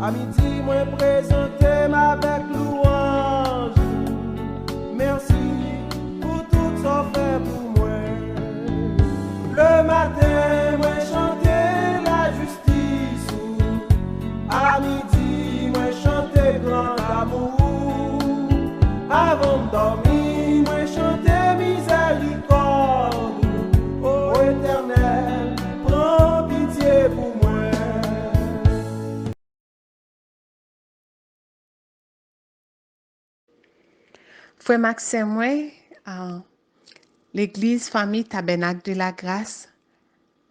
À midi, moi présenter avec louange. Merci pour tout ça fait pour moi. Le matin, moi chanter la justice. À midi, moi chanter grand amour. Avant de dormir, moi chanter miséricorde. Ô Éternel, prends pitié pour moi. Frère Maxime, moi, l'église Famille Tabernacle de la Grâce,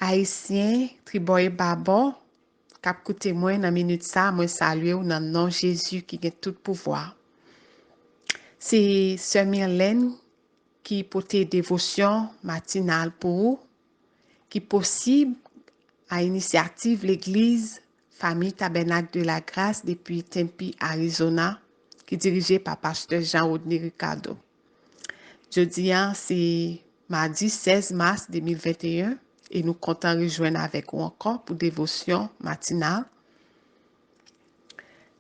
Haïtien, Triboy Babo, kap koute moi dans minute ça, moi saluer ou dans nom Jésus qui a tout pouvoir. C'est Sœur Myrlène qui porte dévotion matinale pour vous, qui possible à initiative l'église Famille Tabernacle de la Grâce depuis Tempe, Arizona, qui est dirigée par pasteur Jean-Rodney Ricardo. Jeudi, c'est mardi 16 mars 2021 et nous comptons rejoindre avec vous encore pour dévotion matinale.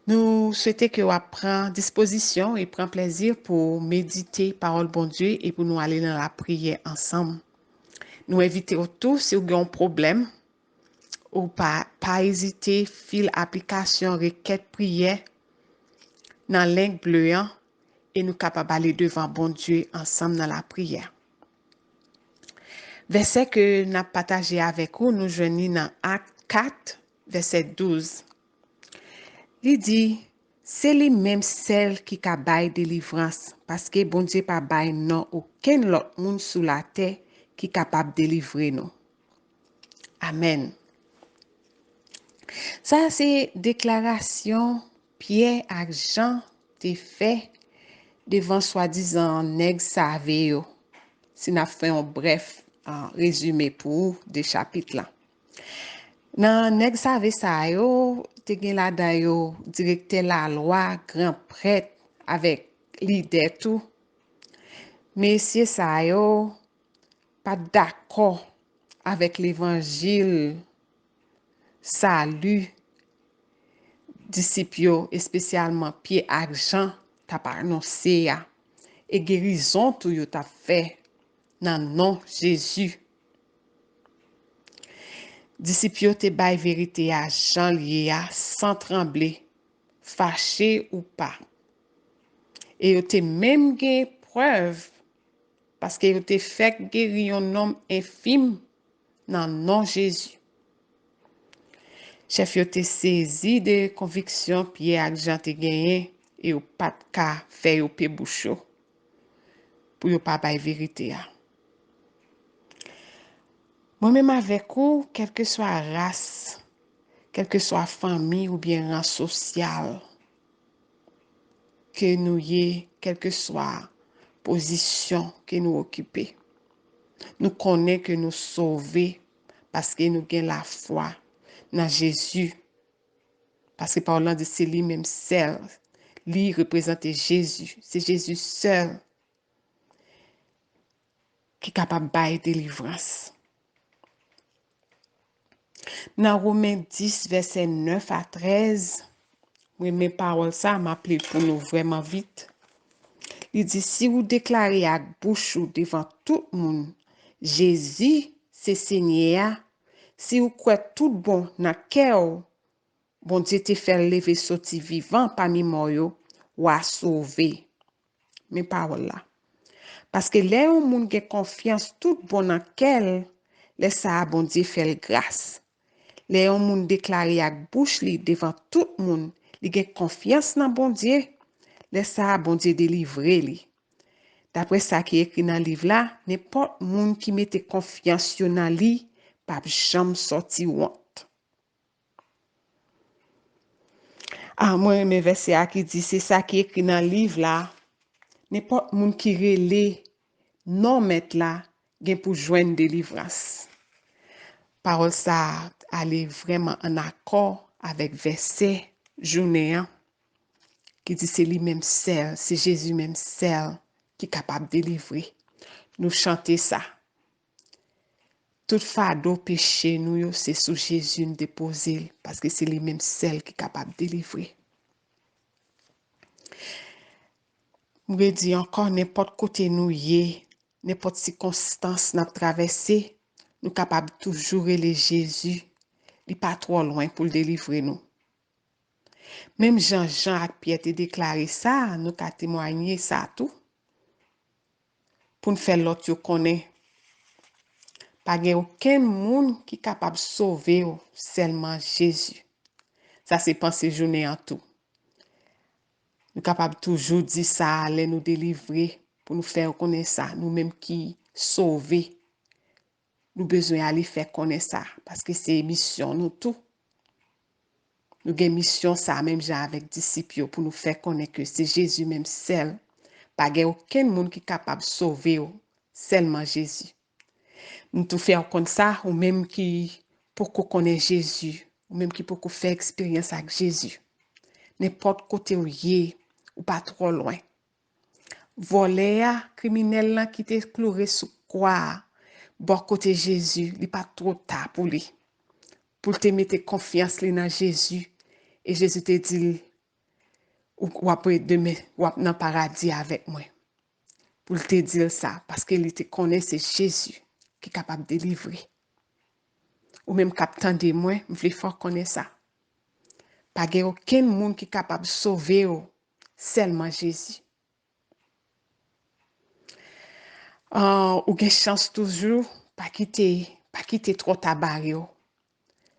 Nous souhaitons que vous preniez disposition et preniez plaisir pour méditer parole bon Dieu et pour nous aller dans la prière ensemble. Nous invitons tous, si vous avez un problème, ou pas hésiter, fil application requête prière dans le link bleu et nous capables d'aller devant bon Dieu ensemble dans la prière. Verset que nous avons partagé avec vous, nous joignons dans Acte 4, verset 12. Il dit, c'est lui-même celle qui a bail délivrance, parce que bon Dieu pas bail non aucun autre monde sous la terre qui est capable de délivrer nous. Amen. Ça, c'est déclaration Pierre et Jean te fait devant soi-disant nèg savez. Si nous fait un bref résumé pour des chapitres là. Nan nèg savez ça yo, te gen la dan yo directeur la loi, grand prêtre avec leader tout. Messieurs ça yo pas d'accord avec l'évangile salut disciples et spécialement Pierre et Jean t'a annoncé ya et guérison tout yo t'a fait dans nom Jésus. Disciples te bay vérité à Jean lié sans trembler, fâché ou pas. Et yo te même gen preuve parce que yo te fait guérir un homme infime dans nom Jésus. Chef yo te saisi de conviction Pierre et Jean te gagné et yo pas ka fait yo pe boucho pour yo pas bay vérité a. Moi-même avec vous, quelle que soit race, quelle que soit famille ou bien rang social que nous y, quelle que soit position que nous occupons, nous connaissons que nous sauvés parce que nous avons la foi dans Jésus. Parce que parlant de c'est lui-même seul, lui représente Jésus. C'est Jésus seul qui est capable de bailler délivrance. Dans Romains 10, verset 9 à 13, oui, mes paroles, ça m'appelle pour nous vraiment vite. Il dit, si vous déclarez à bouche devant tout le monde, Jésus, c'est Seigneur, si vous croyez tout bon dans cœur, bon Dieu te fait lever sorti vivant parmi moi, ou à sauver. Mes paroles là. Parce que là où moun gen confiance tout bon dans cœur, les ça bon Dieu fait grâce. Les on moun déclaré avec bouche li devant tout le monde, li gen confiance dans bon Dieu, les ça bon Dieu délivrer li. D'après ça qui est écrit dans le livre là, n'importe monde qui mette confiance dans lui, pas jamais sorti honte. Moi mes versets qui dit c'est ça qui est écrit dans le livre là, n'importe monde qui relé non mettre là, gen pour joindre délivrance. Parole ça aller vraiment en accord avec verset journée qui dit c'est lui-même seul, c'est Jésus même seul qui est capable de délivrer. Nous chanter ça. Tout fardeau péché nous, yo, c'est sous Jésus nous déposer parce que c'est lui même celle qui est capable de délivrer. Je dis encore, n'importe côté nous y n'importe circonstance nous traverser, nous capables toujours les Jésus, il pas trop loin pour le délivrer nous. Même Jean a Pierre te déclaré ça, nous avons témoigné ça tout. Pour nous faire l'autre connaître. Pas de aucun monde qui est capable de sauver seulement Jésus. Ça c'est pensée journée en tout. Nous sommes capables toujours dire ça, aller nous délivrer pour nous faire connaître ça. Nous-mêmes qui sauver, nous besoin aller faire connaître ça parce que c'est mission nous tout. Nous avons mission ça même genre avec disciples pour nous faire connaître que c'est Jésus même seul. Pas de aucun monde qui est capable de sauver seulement Jésus. Nous tout faire comme ça ou même qui pour qu'on connaisse Jésus ou même qui pour qu'on faire expérience avec Jésus. N'importe côté où y ou pas trop loin. Voler criminel là qui te cloué sous croix bon côté Jésus, il pas trop tard pour lui. Pour te mettre confiance dans Jésus et Jésus te dit ou après demain ou dans paradis avec moi. Pour te dire ça parce qu'il te connaît c'est Jésus qui est capable de délivrer. Ou même captain de moi, je veux fort connaître ça. Pas de aucun monde qui est capable de sauver seulement Jésus. Ou gen chance toujours pas quitter trop tabac.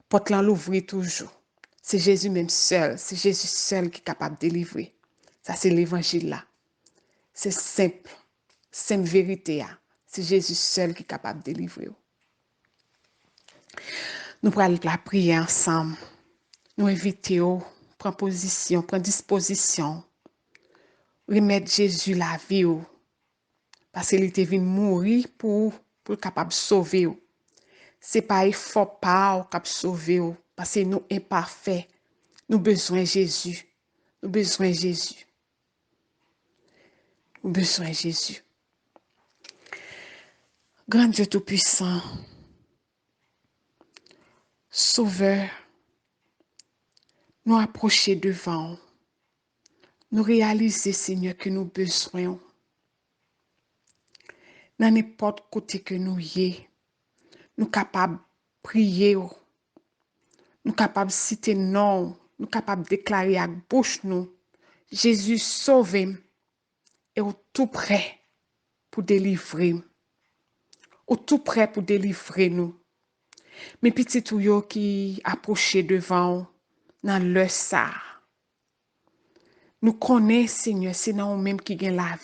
Porte l'ouvrir toujours. C'est Jésus même seul, c'est Jésus seul qui est capable de délivrer. Ça c'est l'évangile là. C'est simple, simple vérité. C'est Jésus seul qui est capable de délivrer. Nous allons la prier ensemble. Nous invitons, prendre position, prendre disposition. Remettre Jésus la vie. Parce qu'il était venu mourir pour capable de sauver. C'est pas effort pas capable de sauver. Parce que nous imparfaits. Nous besoin de Jésus. Nous besoin de Jésus. Nous besoin de Jésus. Grand Dieu Tout-Puissant, Sauveur, nous approcher devant, nous réaliser, Seigneur, que nous besoin. Dans n'importe côté que nous y nous capables de prier, nous capables de citer non, nous capables de déclarer à bouche nous, Jésus sauve et au tout prêt pour délivrer. Au tout prêt pour délivrer nous. Mes petits tuyaux qui approchaient devant dans le ça. Nous connaissons, Seigneur, c'est nous même qui gagne la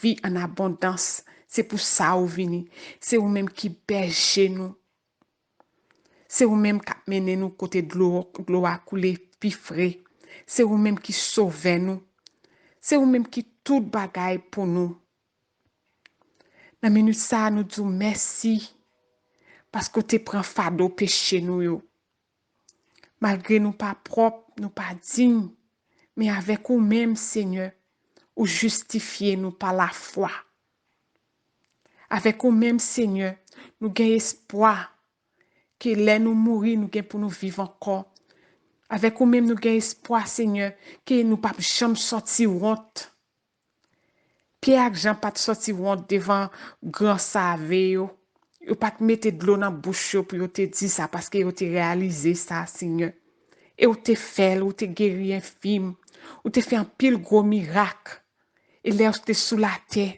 vie en abondance. C'est pour ça où vini. C'est vous même qui berger nous. C'est vous même qui mène nous côté de l'eau à couler puis frais. C'est vous même qui sauve nous. C'est vous même qui tout bagaille pour nous. Dans minute ça nous disons merci parce que tu prends fardeau péché nous yo. Malgré nous pas propres, nous pas dignes, mais avec vous même Seigneur, ou justifier nous par la foi. Avec vous même Seigneur, nous gagnons espoir que là nous mourir, nous gagnons pour nous vivre encore. Avec vous même nous gagnons espoir Seigneur, que nous pas jamais sortir honte. Pierre et Jean pas sortir honte devant grand savé yo. Yo pas mettre de l'eau dans bouche pour yo te dire ça parce que yo te réalisé ça Seigneur. Et ou te fait, ou te guéri infime, ou te fait un pile gros miracle. Et là ou te sous la terre,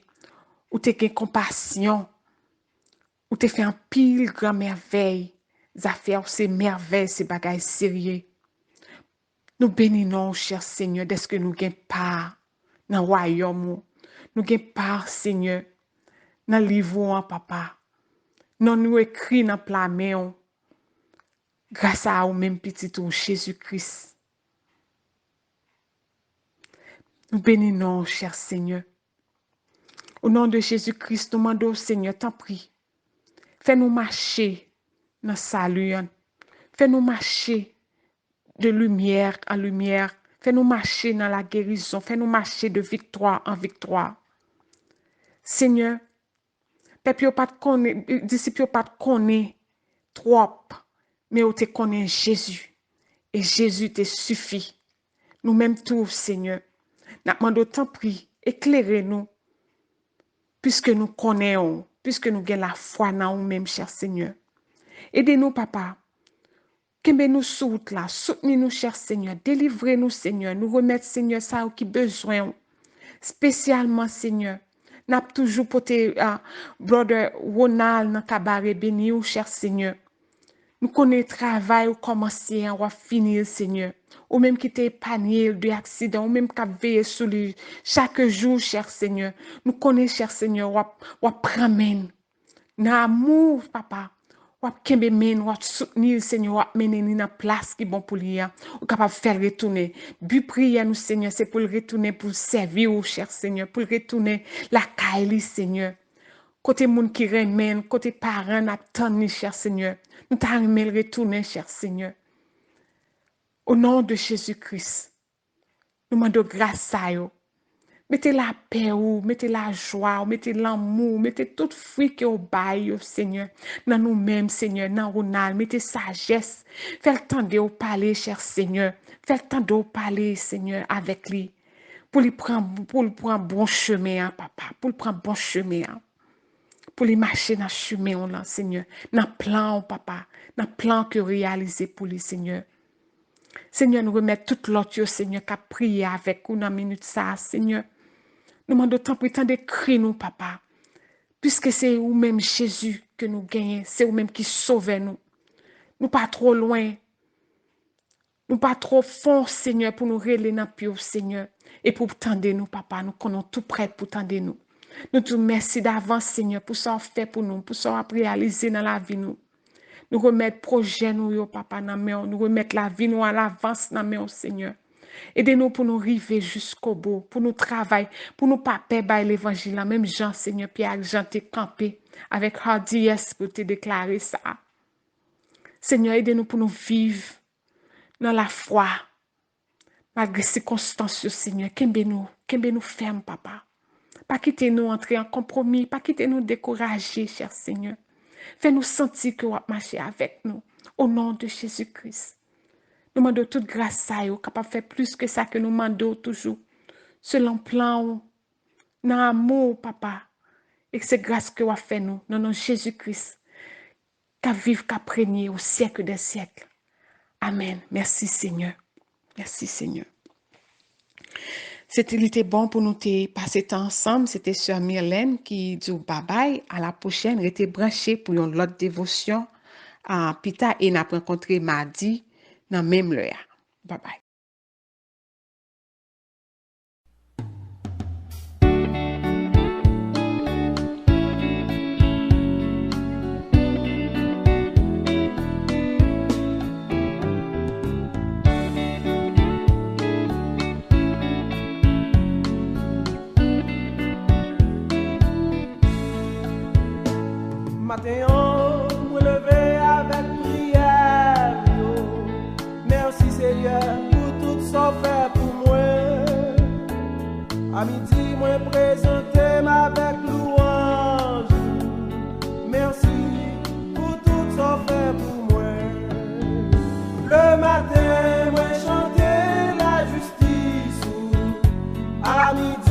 ou te gen compassion, ou te fait un pile grand merveille. Affaires c'est merveille, c'est bagaille sérieux. Nous bénissons, cher Seigneur, d'est-ce que nous gen part dans le royaume. Nous gen part, Seigneur, dans le livre, papa. Non nous écrit dans la main. Grâce à vous-même, petit tout, Jésus-Christ. Nous bénissons, cher Seigneur. Au nom de Jésus-Christ, nous demandons, Seigneur, t'en prie. Fais-nous marcher dans le salut. Fais-nous marcher de lumière en lumière. Fais-nous marcher dans la guérison. Fais-nous marcher de victoire en victoire. Seigneur, Peuple yo pas connaît, disciple yo pas connaît trop, mais yo te connaît Jésus. Et Jésus te suffit. Nous-mêmes tout, Seigneur. N'a demandé autant prix, éclairez-nous, puisque nous connaissons, puisque nous avons la foi dans nous-mêmes, cher Seigneur. Aidez-nous, papa. Kembe-nous sous route là, soutenez-nous, cher Seigneur. Délivrez-nous, Seigneur. Nous remettre, Seigneur, ça qui besoin. Spécialement, Seigneur. N'a toujours porté brother Ronald dans cabaret béni, cher Seigneur. Nous connaissons le travail, ou commencer, ou finir, Seigneur. Ou même qui t'es épargné de accident, ou même qui a veillé sur lui chaque jour, cher Seigneur. Nous connaissons, cher Seigneur, ou prendre dans l'amour, papa. Ou kembe men, ou soutenir, Seigneur, ou mener dans la place qui est bon pour lui, ou capable de faire retourner. But prière, nous, Seigneur, c'est pour le retourner, pour servir, cher Seigneur, pour retourner la caille, Seigneur. Côté moun qui remène, côté parents, n'attendent, cher Seigneur. Nous t'arrêtons le retourner, cher Seigneur. Au nom de Jésus-Christ, nous demandons grâce à vous. Mettez la paix, mettez la joie, mettez l'amour, mettez tout fruit que vous baillez, Seigneur. Dans nous-mêmes, Seigneur, dans Ronald, mettez sagesse. Faites le temps de vous parler, cher Seigneur. Faites le temps de vous parler, Seigneur, avec lui. Pour lui prendre bon chemin, papa. Pour lui prendre bon chemin. Pour les marcher dans le chemin, là, Seigneur. Dans le plan, papa. Dans le plan que réaliser pour lui, Seigneur. Seigneur, nous remettons tout l'autre, Seigneur, qui a prié avec nous dans la minute ça, Seigneur. Nous demandons tant pour tant d'écrire nous, papa. Puisque c'est vous-même, Jésus, que nous gagnons. C'est vous-même qui sauve nous. Nous pas trop loin. Nous pas trop fort, Seigneur, pour nous relever dans le pied, Seigneur. Et pour tendre nous, papa. Nous connaissons tout prêt pour tendre nous. Nous te remercions d'avance, Seigneur, pour ce qu'on fait pour nous, pour ce qu'on a réalisé dans la vie, nous. Nous remettre projet, nous, papa, dans main. Nous remettre la vie, nous, à l'avance, dans main, Seigneur. Aidez-nous pour nous arriver jusqu'au bout, pour nous travailler, pour nous pas perdre l'évangile. Même Jean, Seigneur, Pierre, Jean, t'es campé avec hardiesse pour te déclarer ça. Seigneur, aidez-nous pour nous vivre dans la foi, malgré ces circonstances, Seigneur. Qu'aimez-nous ferme, papa. Pas quitter nous entrer en compromis, pas quitter nous décourager, cher Seigneur. Fais-nous sentir que vous marchez avec nous, au nom de Jésus-Christ. Nous demandons toute grâce à vous, capable de faire plus que ça que nous demandons toujours. Selon plan, dans l'amour, papa. Et que c'est grâce que vous avez fait nous, dans Jésus-Christ, qu'à vivre, qu'à régner au siècle des siècles. Amen. Merci Seigneur. Merci Seigneur. C'était bon pour nous passer temps ensemble. C'était Sœur Myrlène qui dit bye bye. À la prochaine. Restez branchés pour une autre dévotion. Pita et n'a rencontré mardi. Dans même l'heure. Bye bye. Matin, me lever avec prière. Merci Seigneur pour tout ça fait pour moi. À midi, moi présenter avec louange. Merci pour tout ça fait pour moi. Le matin, moi chanter la justice. À midi,